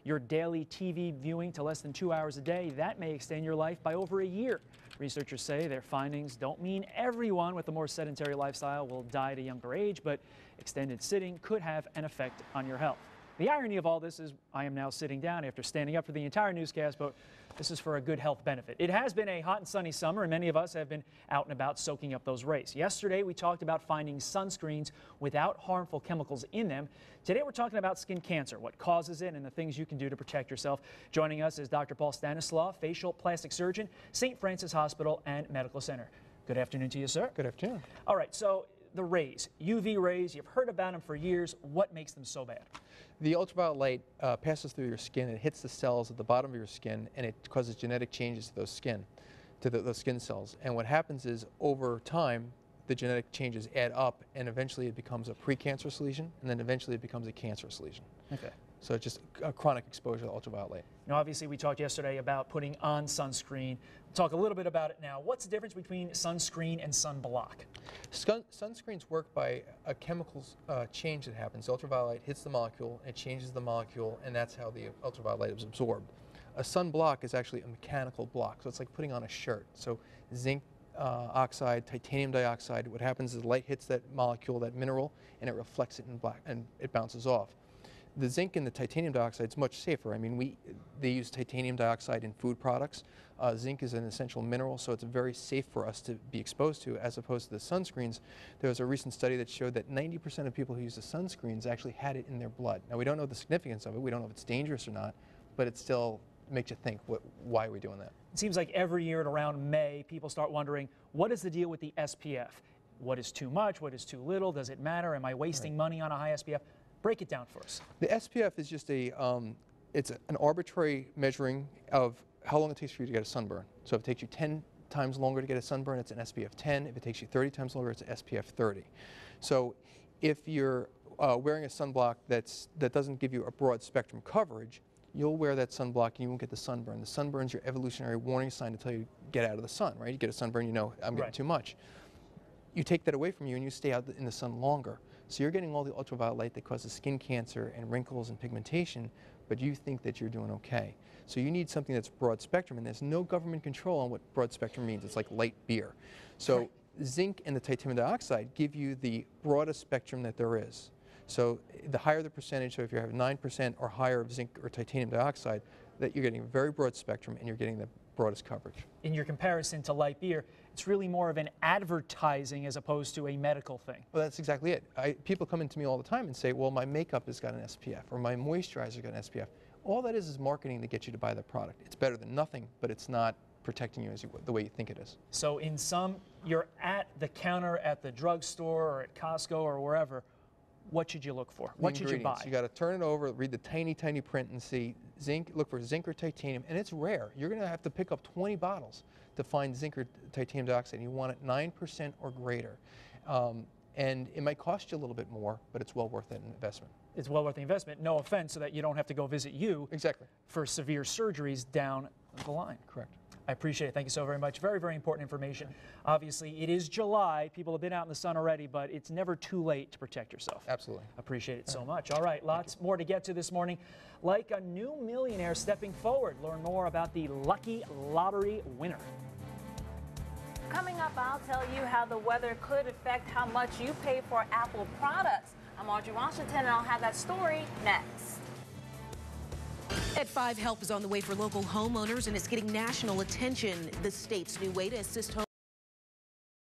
your daily TV viewing to less than 2 hours a day, that may extend your life by over a year. Researchers say their findings don't mean everyone with a more sedentary lifestyle will die at a younger age, but extended sitting could have an effect on your health. The irony of all this is I am now sitting down after standing up for the entire newscast, but this is for a good health benefit. It has been a hot and sunny summer, and many of us have been out and about soaking up those rays. Yesterday, we talked about finding sunscreens without harmful chemicals in them. Today, we're talking about skin cancer, what causes it, and the things you can do to protect yourself. Joining us is Dr. Paul Stanislaw, facial plastic surgeon, St. Francis Hospital and Medical Center. Good afternoon to you, sir. Good afternoon. All right, so the rays, UV rays, you've heard about them for years. What makes them so bad? The ultraviolet light passes through your skin. It hits the cells at the bottom of your skin, and it causes genetic changes to those skin cells. And what happens is, over time, the genetic changes add up, and eventually it becomes a precancerous lesion, and then eventually it becomes a cancerous lesion. Okay. So it's just a chronic exposure to ultraviolet light. Now, obviously, we talked yesterday about putting on sunscreen. We'll talk a little bit about it now. What's the difference between sunscreen and sunblock? Sunscreens work by a chemical change that happens. Ultraviolet light hits the molecule, it changes the molecule, and that's how the ultraviolet light is absorbed. A sunblock is actually a mechanical block, so it's like putting on a shirt. So zinc oxide, titanium dioxide, what happens is the light hits that molecule, that mineral, and it reflects it in black, and it bounces off. The zinc and the titanium dioxide is much safer. I mean, they use titanium dioxide in food products. Zinc is an essential mineral, so it's very safe for us to be exposed to, as opposed to the sunscreens. There was a recent study that showed that 90% of people who use the sunscreens actually had it in their blood. Now, we don't know the significance of it. We don't know if it's dangerous or not, but it still makes you think, why are we doing that? It seems like every year at around May, people start wondering, what is the deal with the SPF? What is too much? What is too little? Does it matter? Am I wasting money on a high SPF? Break it down for us. The SPF is just it's an arbitrary measuring of how long it takes for you to get a sunburn. So if it takes you 10 times longer to get a sunburn, it's an SPF 10. If it takes you 30 times longer, it's an SPF 30. So if you're wearing a sunblock that doesn't give you a broad spectrum coverage, you'll wear that sunblock and you won't get the sunburn. The sunburn's your evolutionary warning sign to tell you get out of the sun, right? You get a sunburn, you know, I'm getting too much. You take that away from you and you stay out in the sun longer. So you're getting all the ultraviolet light that causes skin cancer and wrinkles and pigmentation, but you think that you're doing okay. So you need something that's broad spectrum, and there's no government control on what broad spectrum means. It's like light beer. So zinc and the titanium dioxide give you the broadest spectrum that there is. So the higher the percentage, so if you have 9% or higher of zinc or titanium dioxide, that you're getting a very broad spectrum and you're getting the broadest coverage. In your comparison to light beer, it's really more of an advertising as opposed to a medical thing. Well, that's exactly it. People come into me all the time and say, well, my makeup has got an SPF or my moisturizer got an SPF. All that is marketing to get you to buy the product. It's better than nothing, but it's not protecting you the way you think it is. So in sum, you're at the counter at the drugstore or at Costco or wherever. What should you look for? What should you buy? You got to turn it over, read the tiny, tiny print and see zinc, look for zinc or titanium, and it's rare. You're going to have to pick up 20 bottles to find zinc or titanium dioxide. You want it 9% or greater. And it might cost you a little bit more, but it's well worth that investment. It's well worth the investment, no offense, so that you don't have to go visit you for severe surgeries down the line. Correct. I appreciate it. Thank you so very much. Very, very important information. Obviously, it is July. People have been out in the sun already, but it's never too late to protect yourself. Absolutely. Appreciate it so much. All right, lots more to get to this morning. Like a new millionaire stepping forward. Learn more about the lucky lottery winner. Coming up, I'll tell you how the weather could affect how much you pay for Apple products. I'm Audrey Washington, and I'll have that story next. At 5, help is on the way for local homeowners, and it's getting national attention. The state's new way to assist homeowners